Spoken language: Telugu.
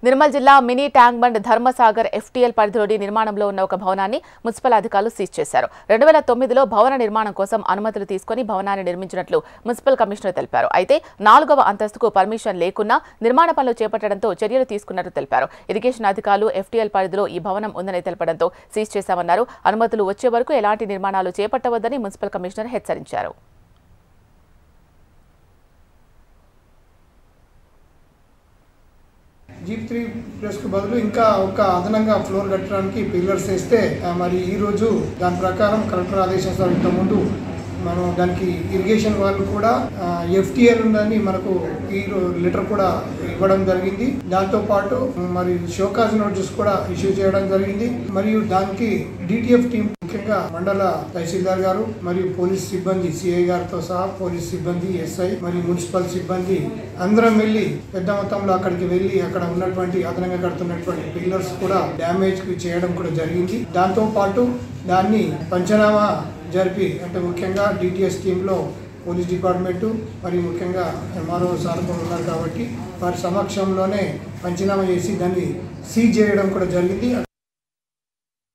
నిర్మల్ జిల్లా mini tank bund Dharmasagar FTL పరిధిలోని నిర్మాణంలో ఉన్న ఒక భవనాన్ని మున్సిపల్ అధికారులు సీజ్ చేశారు. 2009లో భవన నిర్మాణం కోసం అనుమతులు తీసుకుని భవనాన్ని నిర్మించినట్లు మున్సిపల్ కమిషనర్ తెలిపారు. అయితే 4వ అంతస్తుకు పర్మిషన్ లేకున్నా నిర్మాణ పనులు చేపట్టడంతో చర్యలు తీసుకున్నట్లు తెలిపారు. ఇరిగేషన్ అధికారులు ఎఫ్టీఎల్ పరిధిలో ఈ భవనం ఉందని తెలపడంతో సీజ్ చేశామన్నారు. అనుమతులు వచ్చే వరకు ఎలాంటి నిర్మాణాలు చేపట్టవద్దని మున్సిపల్ కమిషనర్ హెచ్చరించారు. G3+ కు బదులు ఇంకా ఒక అదనంగా ఫ్లోర్ కట్టడానికి పిల్లర్స్ వేస్తే మరి ఈ రోజు దాని ప్రకారం కలెక్టర్ ఆదేశాల ముందు మనం దానికి ఇరిగేషన్ వాళ్ళు కూడా ఎఫ్టీఎల్ ఉందని మనకు ఈ లెటర్ కూడా ఇవ్వడం జరిగింది. దాంతో పాటు మరి షోకాజ్ నోటీస్ కూడా ఇష్యూ చేయడం జరిగింది. మరియు దానికి డిటిఎఫ్ టీం ముఖ్యంగా మండల తహసీల్దార్ గారు మరియు పోలీస్ సిబ్బంది సిఐ గారితో సహా పోలీస్ సిబ్బంది ఎస్ఐ మరియు మున్సిపల్ సిబ్బంది అందరం వెళ్ళి పెద్ద మొత్తంలో అక్కడికి వెళ్ళి అక్కడ ఉన్నటువంటి అదనంగా కడుతున్నటువంటి పిల్లర్స్ కూడా డ్యామేజ్ చేయడం కూడా జరిగింది. దాంతో పాటు దాన్ని పంచనామా జరిపి అంటే ముఖ్యంగా డిటిఎస్ టీంలో పోలీస్ డిపార్ట్మెంటు మరియు ముఖ్యంగా ఎంఆర్ఓ సార్ కూడా ఉన్నారు కాబట్టి వారి సమక్షంలోనే పంచనామా చేసి దాన్ని సీజ్ చేయడం కూడా జరిగింది.